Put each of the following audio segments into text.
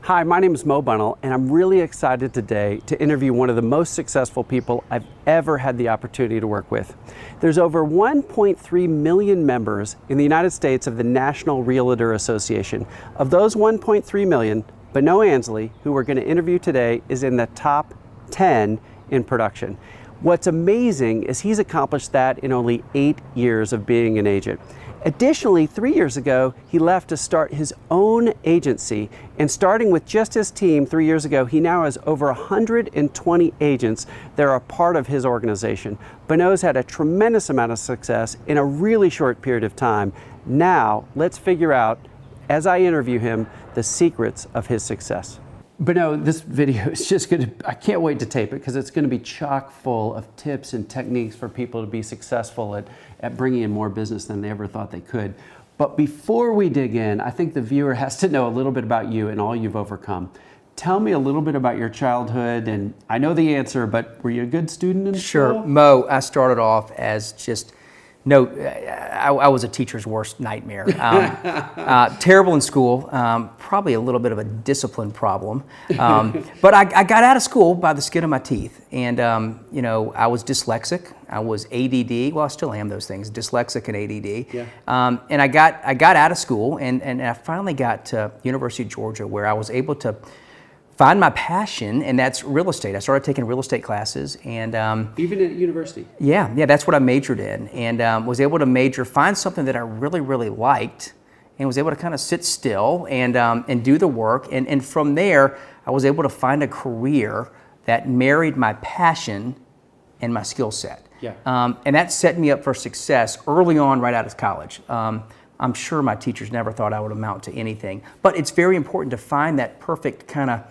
Hi, my name is Bunnell, and I'm really excited today to interview one of the most successful people I've ever had the opportunity to work with. There's over 1.3 million members in the United States of the National Realtor Association. Of those 1.3 million, Bonneau, who we're going to interview today, is in the top 10 in production. What's amazing is he's accomplished that in only 8 years of being an agent. Additionally, 3 years ago, he left to start his own agency, and starting with just his team 3 years ago, he now has over 120 agents that are a part of his organization. Bonneau's had a tremendous amount of success in a really short period of time. Now, let's figure out, as I interview him, the secrets of his success. Bonneau, this video is just I can't wait to tape it because it's going to be chock full of tips and techniques for people to be successful at bringing in more business than they ever thought they could. But before we dig in, I think the viewer has to know a little bit about you and all you've overcome. Tell me a little bit about your childhood, and I know the answer, but were you a good student in school? Sure. Mo, I started off as just, I was a teacher's worst nightmare. Terrible in school, probably a little bit of a discipline problem. But I got out of school by the skin of my teeth. And, I was dyslexic. I was ADD. Well, I still am those things, dyslexic and ADD. Yeah. And I got out of school, and I finally got to University of Georgia, where I was able to find my passion, and that's real estate. I started taking real estate classes, and even at university. Yeah, that's what I majored in, and was able to find something that I really, really liked, and was able to kind of sit still and do the work, and from there, I was able to find a career that married my passion and my skill set. Yeah. And that set me up for success early on, right out of college. I'm sure my teachers never thought I would amount to anything, but it's very important to find that perfect kind of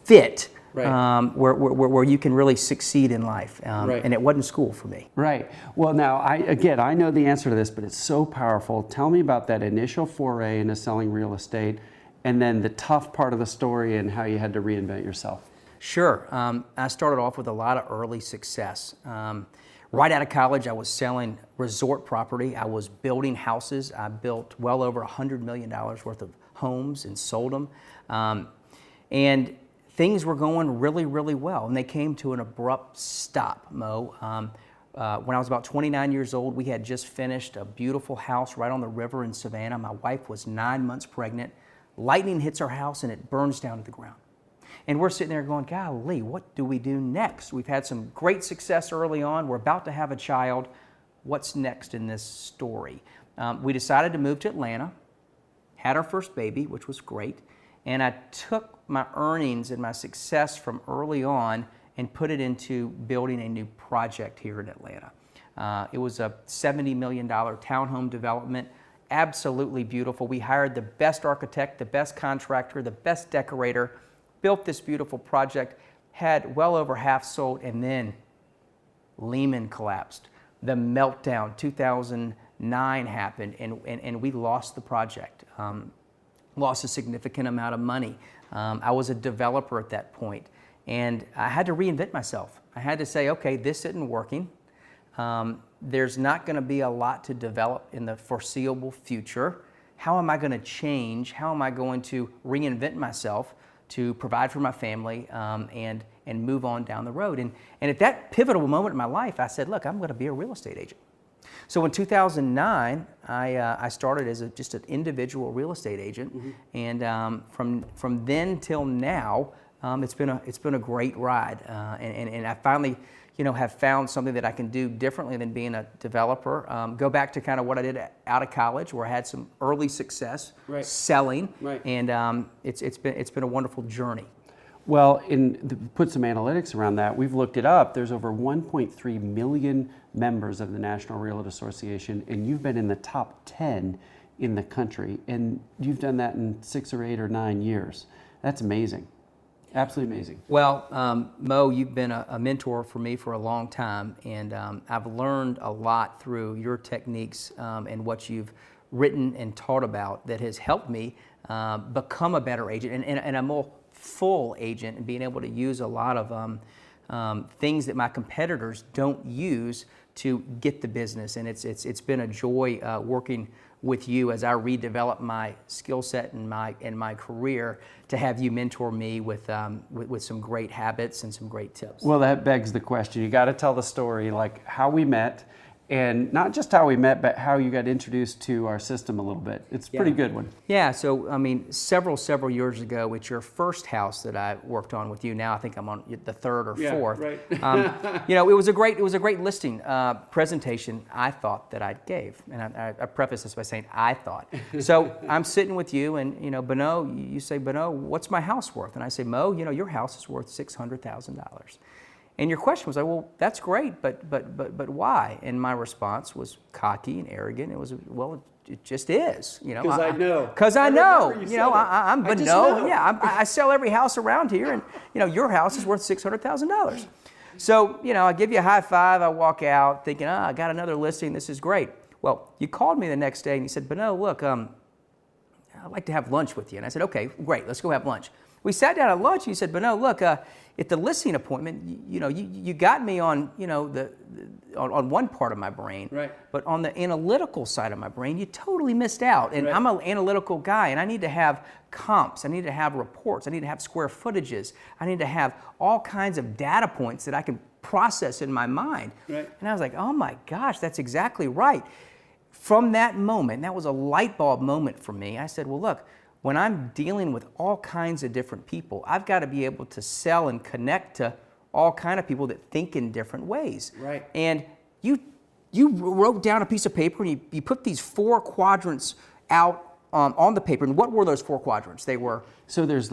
fit, right. Where you can really succeed in life, right. And it wasn't school for me. Right. Well, now, I know the answer to this, but it's so powerful. Tell me about that initial foray into selling real estate, and then the tough part of the story and how you had to reinvent yourself. Sure. I started off with a lot of early success. Right out of college, I was selling resort property. I was building houses. I built well over $100 million worth of homes and sold them. And things were going really, really well, and they came to an abrupt stop, Mo. When I was about 29 years old, we had just finished a beautiful house right on the river in Savannah. My wife was 9 months pregnant. Lightning hits our house, and it burns down to the ground. And we're sitting there going, golly, what do we do next? We've had some great success early on. We're about to have a child. What's next in this story? We decided to move to Atlanta, had our first baby, which was great, and I took my earnings and my success from early on and put it into building a new project here in Atlanta. It was a $70 million townhome development, absolutely beautiful. We hired the best architect, the best contractor, the best decorator, built this beautiful project, had well over half sold, and then Lehman collapsed. The meltdown, 2009 happened, and we lost the project. Lost a significant amount of money. I was a developer at that point, and I had to reinvent myself. I had to say, okay, this isn't working. There's not going to be a lot to develop in the foreseeable future. How am I going to change? How am I going to reinvent myself to provide for my family and move on down the road? And at that pivotal moment in my life, I said, look, I'm going to be a real estate agent. So in 2009, I started as just an individual real estate agent, mm-hmm. and from then till now, it's been a great ride, and I finally, have found something that I can do differently than being a developer. Go back to kind of what I did out of college, where I had some early success, right. selling, right. and it's been a wonderful journey. Well, put some analytics around that. We've looked it up. There's over 1.3 million members of the National Realtor Association, and you've been in the top 10 in the country, and you've done that in 6 or 8 or 9 years. That's amazing. Absolutely amazing. Well, Mo, you've been a mentor for me for a long time, and I've learned a lot through your techniques and what you've written and taught about that has helped me become a better agent and a more full agent, and being able to use a lot of things that my competitors don't use to get the business. And it's been a joy working with you as I redevelop my skill set and my career, to have you mentor me with some great habits and some great tips. Well, that begs the question. You got to tell the story, like how we met, and not just how we met, but how you got introduced to our system a little bit. It's a pretty good one. Yeah, so I mean, several years ago, it's your first house that I worked on with you. Now I think I'm on the third or fourth. Right. You know, it was a great listing presentation I thought that I gave, and I preface this by saying I thought. So I'm sitting with you, and you know, Bonneau, you say, Bonneau, what's my house worth? And I say, Mo, you know, your house is worth $600,000. And your question was like, well, that's great, but why? And my response was cocky and arrogant. It was, well, it just is, you know. Because I know. Because I know. You know, I'm Bonneau. Yeah, I sell every house around here, and you know, your house is worth $600,000. So, you know, I give you a high five. I walk out thinking, I got another listing. This is great. Well, you called me the next day and you said, Bonneau, look, I'd like to have lunch with you. And I said, okay, great. Let's go have lunch. We sat down at lunch and you said, Bonneau, look, at the listing appointment, you know, you got me on, you know, on one part of my brain, right. But on the analytical side of my brain, you totally missed out. And right. I'm an analytical guy, and I need to have comps, I need to have reports, I need to have square footages, I need to have all kinds of data points that I can process in my mind. Right. And I was like, oh my gosh, that's exactly right. From that moment, that was a light bulb moment for me. I said, well, look, when I'm dealing with all kinds of different people, I've got to be able to sell and connect to all kinds of people that think in different ways. Right. And you wrote down a piece of paper and you put these 4 quadrants out on the paper. And what were those 4 quadrants? They were... So there's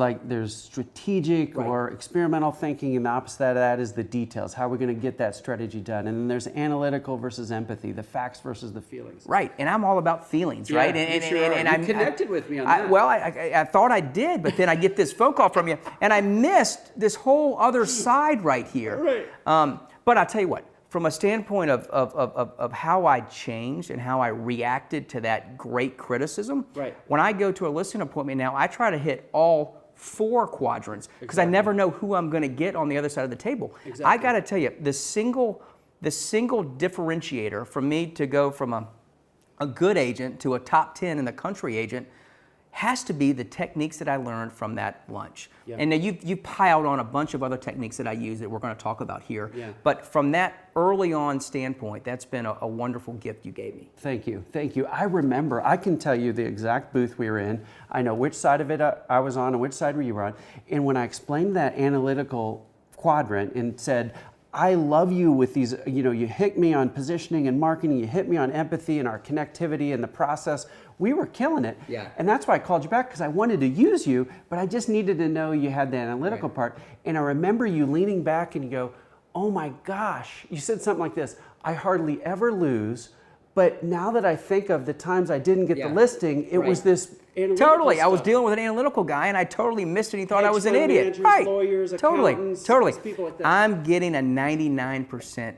strategic right. or experimental thinking, and the opposite of that is the details. How are we going to get that strategy done? And then there's analytical versus empathy, the facts versus the feelings. Right, and I'm all about feelings, yeah, right? And you connected with me on that. Well, I thought I did, but then I get this phone call from you, and I missed this whole other side right here. Right. But I'll tell you what, from a standpoint of how I changed and how I reacted to that great criticism, right. When I go to a listing appointment now, I try to hit all 4 quadrants because I never know who I'm going to get on the other side of the table. Exactly. I got to tell you, the single differentiator for me to go from a good agent to a top 10 in the country agent has to be the techniques that I learned from that lunch. Yeah. And now you piled on a bunch of other techniques that I use that we're going to talk about here. Yeah. But from that early on standpoint, that's been a wonderful gift you gave me. Thank you. Thank you. I remember, I can tell you the exact booth we were in. I know which side of it I was on and which side were you on. And when I explained that analytical quadrant and said, I love you with these, you know, you hit me on positioning and marketing, you hit me on empathy and our connectivity and the process. We were killing it. Yeah. And that's why I called you back, because I wanted to use you, but I just needed to know you had the analytical right. part. And I remember you leaning back and you go, oh my gosh, you said something like this, I hardly ever lose, but now that I think of the times I didn't get yeah. the listing, it right. was this totally. stuff. I was dealing with an analytical guy, and I totally missed it. He thought I was an Hedge fund idiot. managers, Right. lawyers, totally. accountants, Totally. people like that. I'm getting a 99%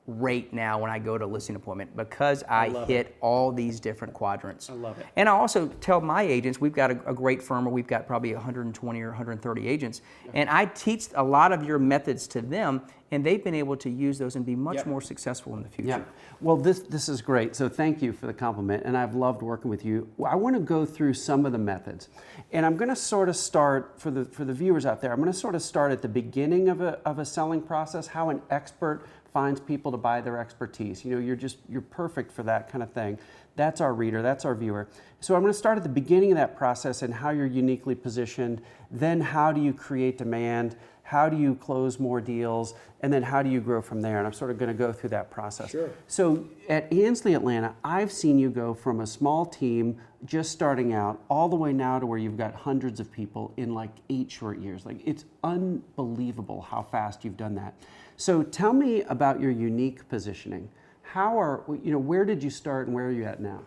rate now when I go to a listing appointment because I hit all these different quadrants. I love it. And I also tell my agents, we've got a great firm where we've got probably 120 or 130 agents, and I teach a lot of your methods to them, and they've been able to use those and be much more successful in the future. Yeah. Well, this is great. So thank you for the compliment, and I've loved working with you. I want to go through some of the methods, and I'm going to sort of start for the viewers out there. I'm going to sort of start at the beginning of a selling process, how an expert finds people to buy their expertise. You know, you're perfect for that kind of thing. That's our reader, that's our viewer. So I'm going to start at the beginning of that process and how you're uniquely positioned. Then how do you create demand? How do you close more deals? And then how do you grow from there? And I'm sort of going to go through that process. Sure. So at Ansley Atlanta, I've seen you go from a small team just starting out all the way now to where you've got hundreds of people in like 8 short years. Like, it's unbelievable how fast you've done that. So tell me about your unique positioning. Where did you start and where are you at now?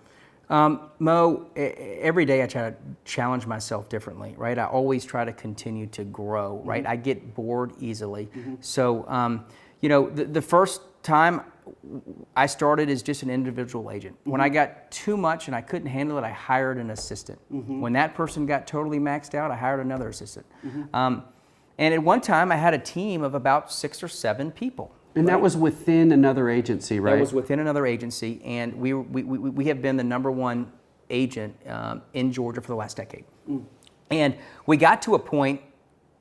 Mo, every day I try to challenge myself differently, right? I always try to continue to grow, right? I get bored easily. So, the first time I started as just an individual agent. When I got too much and I couldn't handle it, I hired an assistant. When that person got totally maxed out, I hired another assistant. And at one time, I had a team of about 6 or 7 people. And that was within another agency, right? That was within another agency, and we have been the #1 agent in Georgia for the last decade. And we got to a point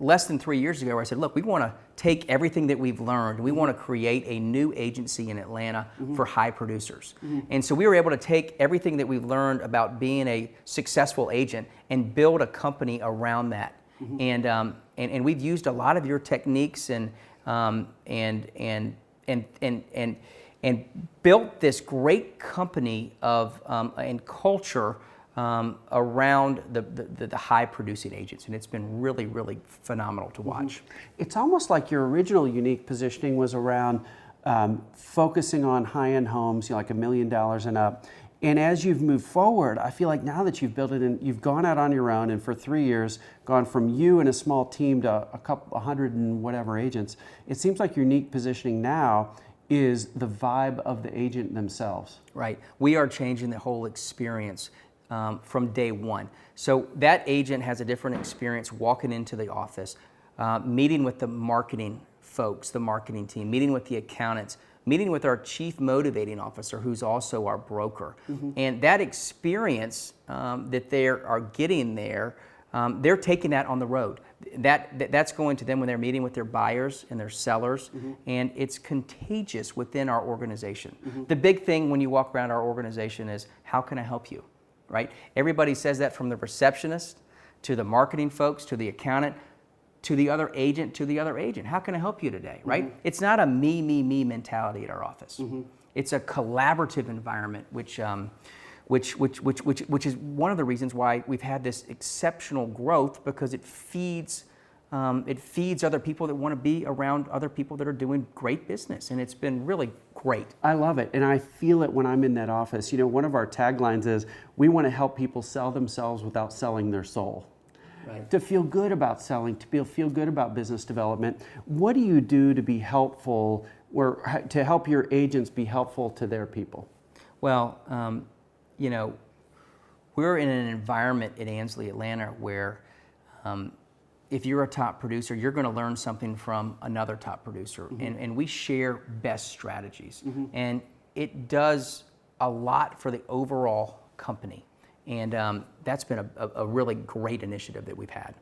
less than 3 years ago where I said, look, we want to take everything that we've learned, we want to create a new agency in Atlanta for high producers. And so we were able to take everything that we've learned about being a successful agent and build a company around that. And we've used a lot of your techniques and built this great company of and culture around the high producing agents, and it's been really, really phenomenal to watch. It's almost like your original unique positioning was around focusing on high-end homes, like $1 million and up. And as you've moved forward, I feel like now that you've built it and you've gone out on your own, and for 3 years gone from you and a small team to a couple 100 and whatever agents, it seems like your unique positioning now is the vibe of the agent themselves. Right. We are changing the whole experience from day one. So that agent has a different experience walking into the office, meeting with the marketing folks, the marketing team, meeting with the accountants, meeting with our chief motivating officer, who's also our broker. And that experience that they are getting there, they're taking that on the road. That's going to them when they're meeting with their buyers and their sellers, and it's contagious within our organization. The big thing when you walk around our organization is, how can I help you? Right? Everybody says that, from the receptionist to the marketing folks to the accountant to the other agent to the other agent. How can I help you today? Right? It's not a me mentality at our office. It's a collaborative environment, which is one of the reasons why we've had this exceptional growth, because it feeds other people that want to be around other people that are doing great business, and it's been really great. I love it, and I feel it when I'm in that office. You know, one of our taglines is, we want to help people sell themselves without selling their soul. Right. To feel good about selling, to feel good about business development. What do you do to be helpful, or to help your agents be helpful to their people? Well, you know, we're in an environment at Ansley Atlanta where if you're a top producer, you're going to learn something from another top producer, and we share best strategies, and it does a lot for the overall company, and that's been a really great initiative that we've had.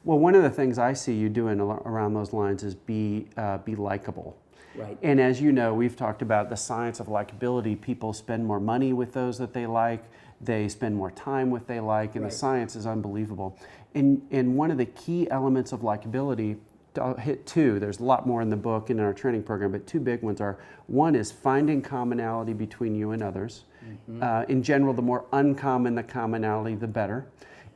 Well, one of the things I see you doing around those lines is be likable. Right. And as you know, we've talked about the science of likability. People spend more money with those that they like. They spend more time with they like, and the science is unbelievable. And one of the key elements of likability, I'll hit two. There's a lot more in the book and in our training program, but two big ones are, one is finding commonality between you and others. In general, the more uncommon the commonality, the better.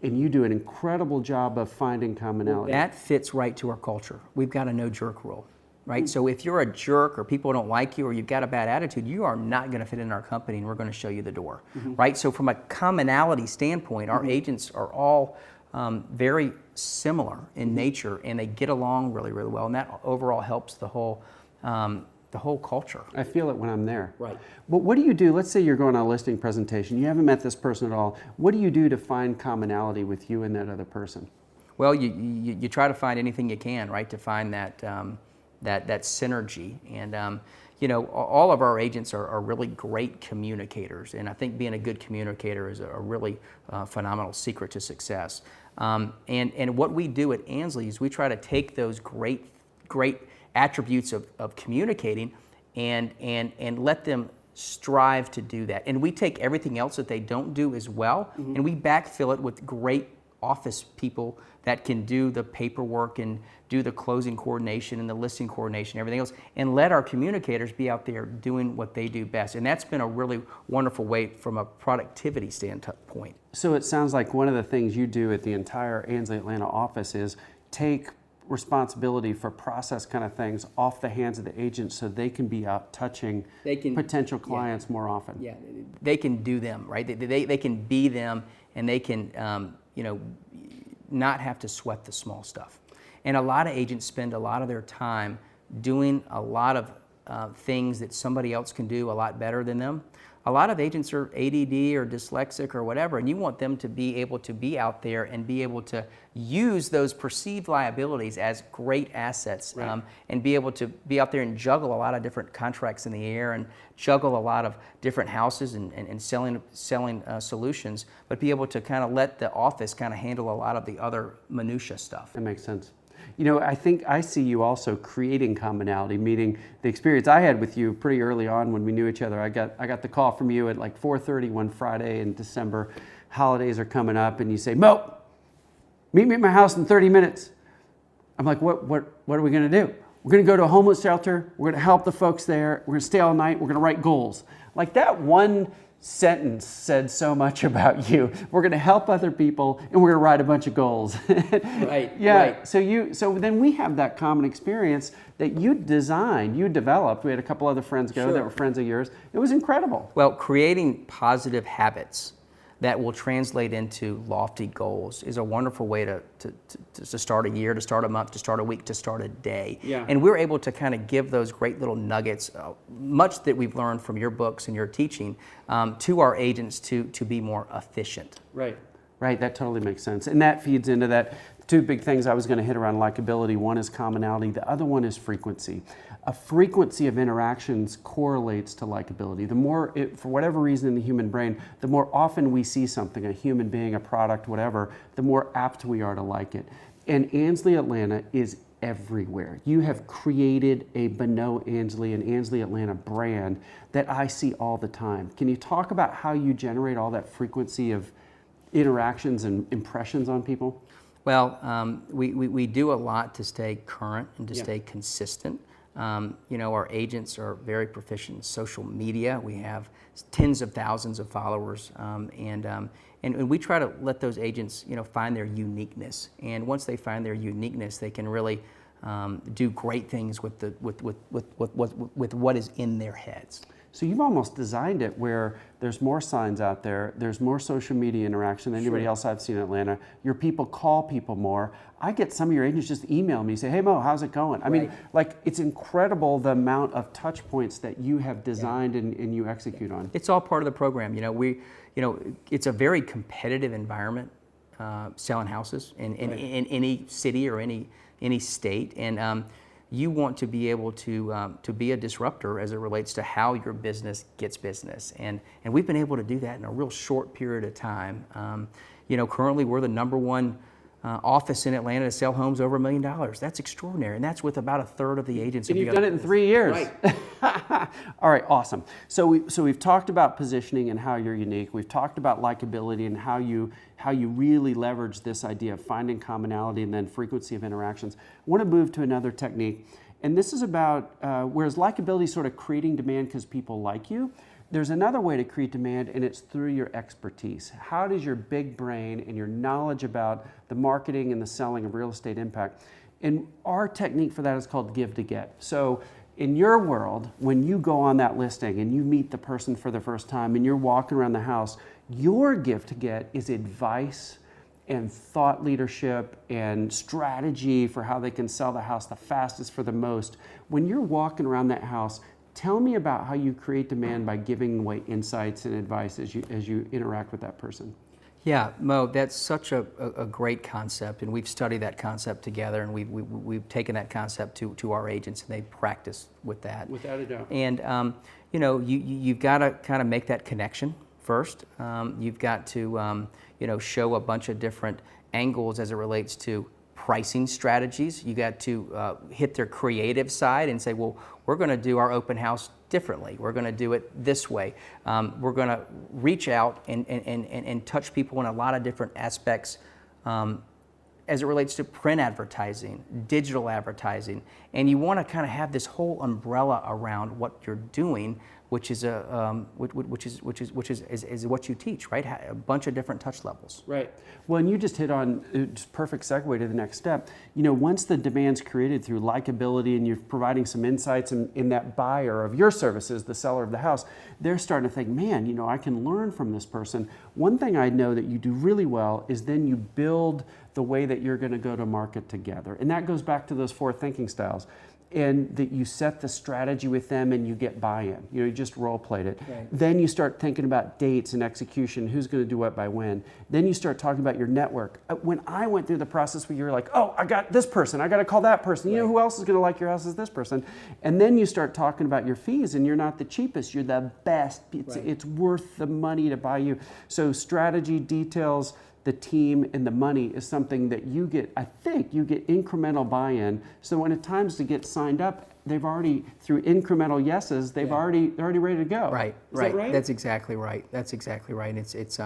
And you do an incredible job of finding commonality. That fits right to our culture. We've got a no jerk rule. Right? So if you're a jerk, or people don't like you, or you've got a bad attitude, you are not going to fit in our company, and we're going to show you the door. Right? So from a commonality standpoint, our agents are all very similar in nature, and they get along really, really well, and that overall helps the whole culture. I feel it when I'm there. Right. But what do you do? Let's say you're going on a listing presentation. You haven't met this person at all. What do you do to find commonality with you and that other person? Well, you try to find anything you can, right, to find that that synergy. And you know, all of our agents are really great communicators, and I think being a good communicator is a really phenomenal secret to success. And what we do at Ansley is we try to take those great attributes of communicating and let them strive to do that. And we take everything else that they don't do as well, and we backfill it with great office people that can do the paperwork and do the closing coordination and the listing coordination and everything else, and let our communicators be out there doing what they do best. And that's been a really wonderful way from a productivity standpoint. So it sounds like one of the things you do at the entire Ansley Atlanta office is take responsibility for process kind of things off the hands of the agents, so they can be out touching potential clients more often. Yeah, they can do them, right? They can be them, and they can you know, not have to sweat the small stuff. And a lot of agents spend a lot of their time doing a lot of things that somebody else can do a lot better than them. a lot of agents are ADD or dyslexic or whatever, and you want them to be able to be out there and be able to use those perceived liabilities as great assets, Right. and be able to be out there and juggle a lot of different contracts in the air and juggle a lot of different houses and selling solutions, but be able to kind of let the office kind of handle a lot of the other minutia stuff. That makes sense. You know, I think I see you also creating commonality, meaning the experience I had with you pretty early on when we knew each other. I got the call from you at like 4:30 one Friday in December. Holidays are coming up, and you say, "Mo, meet me at my house in 30 minutes." I'm like, what are we going to do? We're going to go to a homeless shelter. We're going to help the folks there. We're going to stay all night. We're going to write goals. Like that one sentence said so much about you. We're going to help other people, and we're going to write a bunch of goals. Right. Yeah. Right. So then we have that common experience that you designed, you developed. We had a couple other friends go that were friends of yours. It was incredible. Well, creating positive habits that will translate into lofty goals is a wonderful way to start a year, to start a month, to start a week, to start a day. Yeah. And we're able to kind of give those great little nuggets, much that we've learned from your books and your teaching, to our agents to be more efficient. Right. Right, that totally makes sense. And that feeds into that two big things I was going to hit around likability. One is commonality, the other one is frequency. A frequency of interactions correlates to likability. The more, for whatever reason in the human brain, the more often we see something, a human being, a product, whatever, the more apt we are to like it. And Ansley Atlanta is everywhere. You have created a Bonneau Ansley and Ansley Atlanta brand that I see all the time. Can you talk about how you generate all that frequency of interactions and impressions on people? Well, we do a lot to stay current and to stay consistent. Our agents are very proficient in social media. We have tens of thousands of followers, and we try to let those agents, find their uniqueness. And once they find their uniqueness, they can really do great things with what is in their heads. So you've almost designed it where there's more signs out there, there's more social media interaction than anybody else I've seen in Atlanta. Your people call people more. I get some of your agents just email me, say, "Hey Mo, how's it going?" I mean, like, it's incredible the amount of touch points that you have designed and you execute on. It's all part of the program. It's a very competitive environment, selling houses in any city or any state, and you want to be able to be a disruptor as it relates to how your business gets business, and we've been able to do that in a real short period of time. Currently we're the number one office in Atlanta to sell homes over $1 million. That's extraordinary, and that's with about a third of the agents. And you've done it in 3 years. Right. All right, awesome. So we've talked about positioning and how you're unique. We've talked about likability and how you really leverage this idea of finding commonality and then frequency of interactions. I want to move to another technique, and this is about whereas likability is sort of creating demand because people like you. There's another way to create demand, and it's through your expertise. How does your big brain and your knowledge about the marketing and the selling of real estate impact? And our technique for that is called give to get. So in your world, when you go on that listing and you meet the person for the first time and you're walking around the house, your give to get is advice and thought leadership and strategy for how they can sell the house the fastest for the most. When you're walking around that house, tell me about how you create demand by giving away insights and advice as you interact with that person. Yeah, Mo, that's such a great concept, and we've studied that concept together, and we've taken that concept to our agents, and they practice with that. Without a doubt. And you've got to kind of make that connection first. You've got to show a bunch of different angles as it relates to pricing strategies. You got to hit their creative side and say, well, we're going to do our open house differently. We're going to do it this way. We're going to reach out and touch people in a lot of different aspects as it relates to print advertising, digital advertising, and you want to kind of have this whole umbrella around what you're doing, which is what you teach, right? A bunch of different touch levels. Right. Well, and you just hit on just perfect segue to the next step. Once the demand's created through likability and you're providing some insights in that buyer of your services, the seller of the house, they're starting to think, man, I can learn from this person. One thing I know that you do really well is then you build the way that you're going to go to market together. And that goes back to those 4 thinking styles. and that you set the strategy with them and you get buy-in. You just role played it. Right. Then you start thinking about dates and execution, who's going to do what by when. Then you start talking about your network. When I went through the process where you're like, oh, I got this person, I got to call that person. You know who else is going to like your house is this person. And then you start talking about your fees, and you're not the cheapest, you're the best. It's worth the money to buy you. So strategy, details, the team, and the money is something that you get, I think you get incremental buy-in. So when it's time to get signed up, they've already, through incremental yeses, they're already ready to go. Right, Is that right? That's exactly right. That's exactly right. It's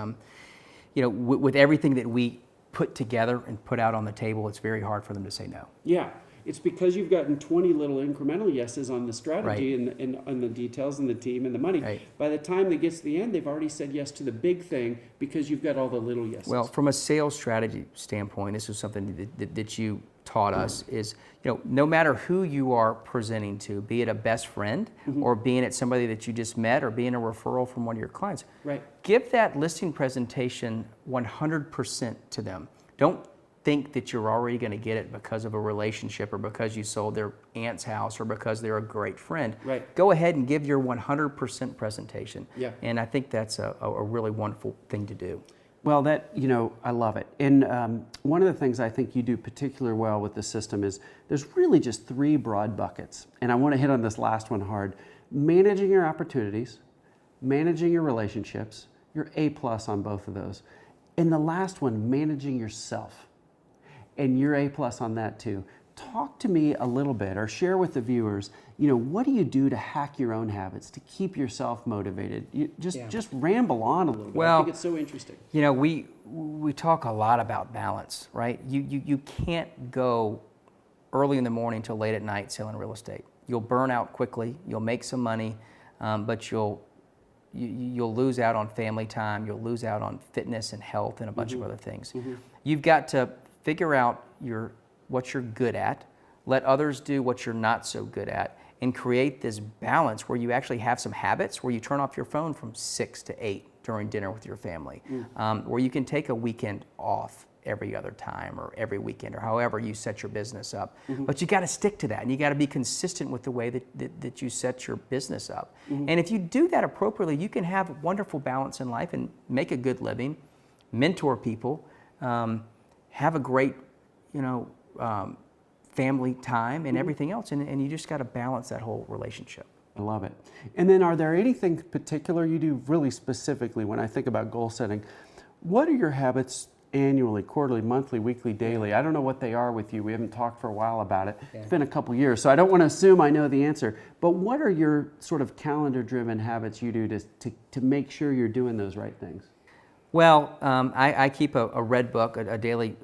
with everything that we put together and put out on the table, it's very hard for them to say no. Yeah. It's because you've gotten 20 little incremental yeses on the strategy and on the details and the team and the money. Right. By the time they get to the end, they've already said yes to the big thing because you've got all the little yeses. Well, from a sales strategy standpoint, this is something that you taught us is, no matter who you are presenting to, be it a best friend or being it somebody that you just met or being a referral from one of your clients, give that listing presentation 100% to them. Don't think that you're already going to get it because of a relationship or because you sold their aunt's house or because they're a great friend. Right. Go ahead and give your 100% presentation. Yeah. And I think that's a really wonderful thing to do. Well, I love it. And one of the things I think you do particularly well with the system is there's really just 3 broad buckets. And I want to hit on this last one hard. Managing your opportunities, managing your relationships, you're A+ on both of those. And the last one, managing yourself. And you're A+ on that too. Talk to me a little bit, or share with the viewers, what do you do to hack your own habits, to keep yourself motivated? Just ramble on a little bit. Well, I think it's so interesting. We talk a lot about balance, right? You can't go early in the morning till late at night selling real estate. You'll burn out quickly, you'll make some money, but you'll lose out on family time, you'll lose out on fitness and health and a bunch of other things. You've got to figure out what you're good at, let others do what you're not so good at, and create this balance where you actually have some habits where you turn off your phone from 6 to 8 during dinner with your family, where you can take a weekend off every other time or every weekend or however you set your business up. But you got to stick to that, and you got to be consistent with the way that you set your business up. And if you do that appropriately, you can have wonderful balance in life and make a good living, mentor people, have a great, family time and everything else, and you just got to balance that whole relationship. I love it. And then are there anything particular you do really specifically when I think about goal setting? What are your habits annually, quarterly, monthly, weekly, daily? I don't know what they are with you. We haven't talked for a while about it. It's been a couple years, so I don't want to assume I know the answer. But what are your sort of calendar-driven habits you do to make sure you're doing those right things? Well, I keep a red book, a daily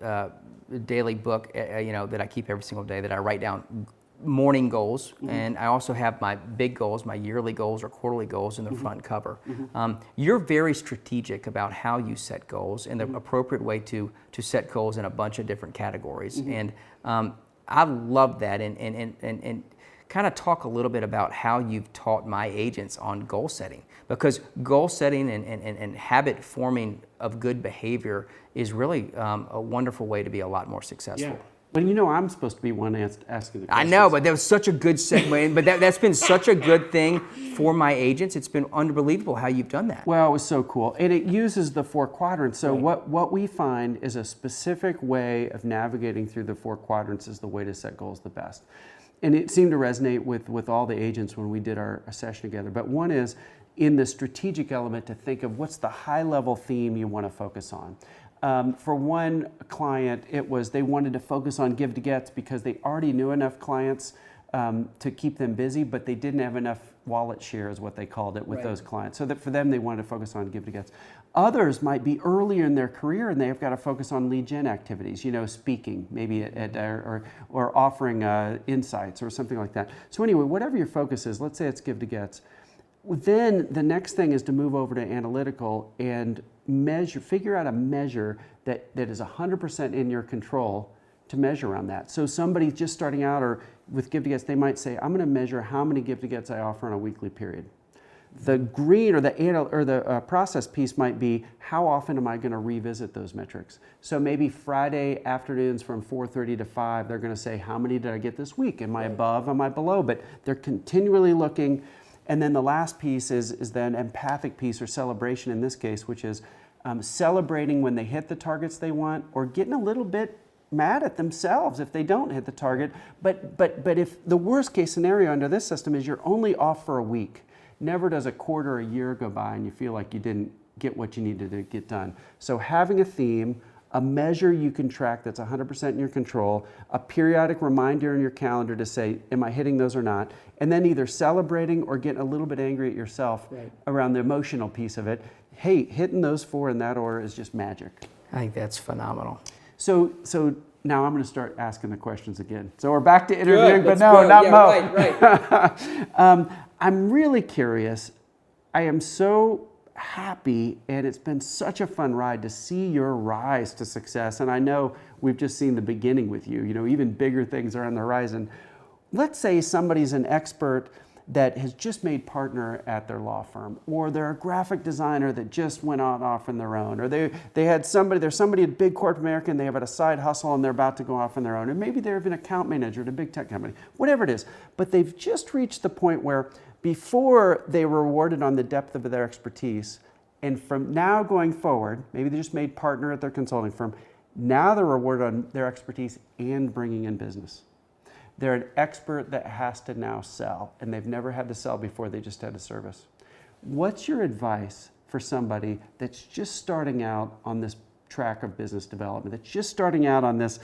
book, that I keep every single day that I write down morning goals, and I also have my big goals, my yearly goals or quarterly goals in the front cover. You're very strategic about how you set goals and the appropriate way to set goals in a bunch of different categories, and I love that, and kind of talk a little bit about how you've taught my agents on goal setting, because goal setting and habit forming of good behavior is really a wonderful way to be a lot more successful. Yeah. But I'm supposed to be one asking the questions. I know, but that was such a good segue, but that's been such a good thing for my agents. It's been unbelievable how you've done that. Well, it was so cool. And it uses the 4 quadrants. So what we find is a specific way of navigating through the 4 quadrants is the way to set goals the best. And it seemed to resonate with all the agents when we did our session together. But one is in the strategic element to think of what's the high-level theme you want to focus on. For one client, it was they wanted to focus on give to gets because they already knew enough clients to keep them busy, but they didn't have enough wallet share, is what they called it, with those clients. So that for them, they wanted to focus on give to gets. Others might be earlier in their career and they've got to focus on lead gen activities, speaking maybe or offering insights or something like that. So anyway, whatever your focus is, let's say it's give to gets. Then the next thing is to move over to analytical and figure out a measure that is 100% in your control to measure on that. So somebody just starting out or with give to gets, they might say, I'm going to measure how many give to gets I offer on a weekly period. The green or the process piece might be, how often am I going to revisit those metrics? So maybe Friday afternoons from 4:30 to 5, they're going to say, how many did I get this week? Am I above? Am I below? But they're continually looking. And then the last piece is then empathic piece or celebration in this case, which is celebrating when they hit the targets they want, or getting a little bit mad at themselves if they don't hit the target. But if the worst case scenario under this system is you're only off for a week, never does a quarter or a year go by and you feel like you didn't get what you needed to get done. So having a theme, a measure you can track that's 100% in your control, a periodic reminder in your calendar to say, am I hitting those or not? And then either celebrating or getting a little bit angry at yourself around the emotional piece of it. Hey, hitting those 4 in that order is just magic. I think that's phenomenal. So now I'm going to start asking the questions again. So we're back to interviewing, but no, not Mo. Right. I'm really curious. I am so happy, and it's been such a fun ride to see your rise to success. And I know we've just seen the beginning with you. You know, even bigger things are on the horizon. Let's say somebody's an expert that has just made partner at their law firm, or they're a graphic designer that just went off on their own, or there's somebody at big corporate America and they have a side hustle and they're about to go off on their own, or maybe they're an account manager at a big tech company, whatever it is, but they've just reached the point where before they were rewarded on the depth of their expertise, and from now going forward, maybe they just made partner at their consulting firm, now they're rewarded on their expertise and bringing in business. They're an expert that has to now sell, and they've never had to sell before, they just had to service. What's your advice for somebody that's just starting out on this track of business development, that's just starting out on this,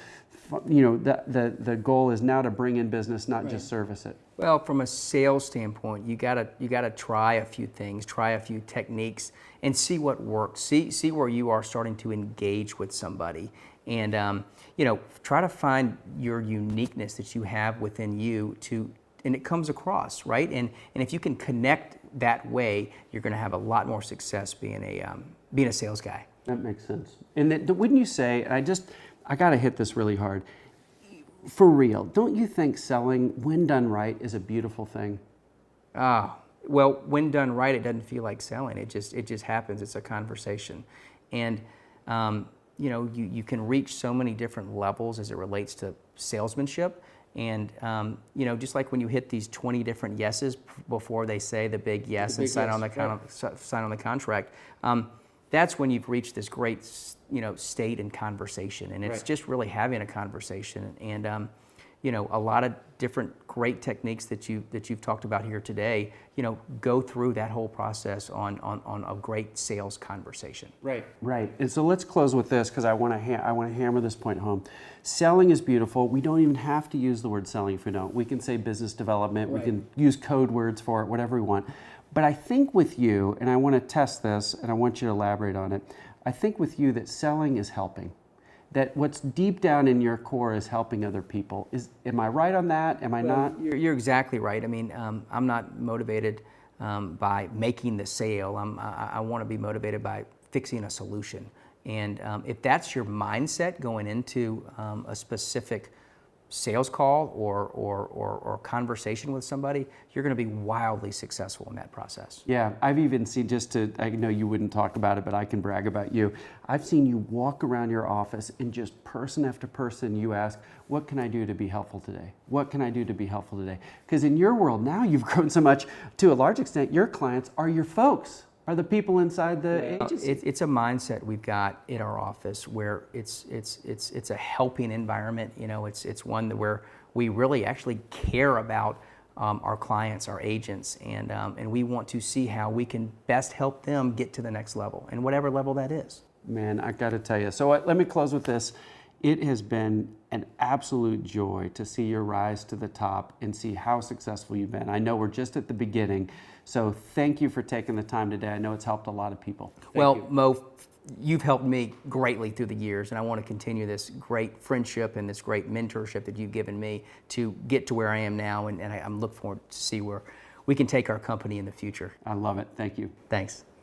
you know, the goal is now to bring in business, not just service it? Well, from a sales standpoint, you gotta try a few things, try a few techniques, and see what works. See where you are starting to engage with somebody, and you know, try to find your uniqueness that you have within you and it comes across, right? And if you can connect that way, you're going to have a lot more success being a sales guy. That makes sense. And wouldn't you say? And I got to hit this really hard. For real, don't you think selling, when done right, is a beautiful thing? Well, when done right, it doesn't feel like selling. It just happens. It's a conversation, and you know, you can reach so many different levels as it relates to salesmanship. And you know, just like when you hit these 20 different yeses before they say the big yes and sign on the contract, that's when you've reached this great, you know, state in conversation. And it's just really having a conversation. And you know, a lot of different great techniques that you've talked about here today, you know, go through that whole process on a great sales conversation. Right. And so let's close with this, because I want to hammer this point home. Selling is beautiful. We don't even have to use the word selling if we don't. We can say business development. We can use code words for it, whatever we want. But I think with you, and I want to test this, and I want you to elaborate on it, I think with you that selling is helping. That what's deep down in your core is helping other people. Am I right on that? Am I not? You're exactly right. I mean, I'm not motivated by making the sale. I want to be motivated by fixing a solution. And if that's your mindset going into a specific sales call or conversation with somebody, you're going to be wildly successful in that process. Yeah, I've even seen, I know you wouldn't talk about it, but I can brag about you. I've seen you walk around your office and just person after person you ask, what can I do to be helpful today? What can I do to be helpful today? Because in your world now, you've grown so much, to a large extent, your clients are your folks. Are the people inside the agency? It's a mindset we've got in our office where it's a helping environment. You know, it's one where we really actually care about our clients, our agents, and we want to see how we can best help them get to the next level, and whatever level that is. Man, I got to tell you. So let me close with this. It has been an absolute joy to see your rise to the top and see how successful you've been. I know we're just at the beginning, so thank you for taking the time today. I know it's helped a lot of people. Well, Mo, you've helped me greatly through the years, and I want to continue this great friendship and this great mentorship that you've given me to get to where I am now, and I'm looking forward to see where we can take our company in the future. I love it. Thank you. Thanks.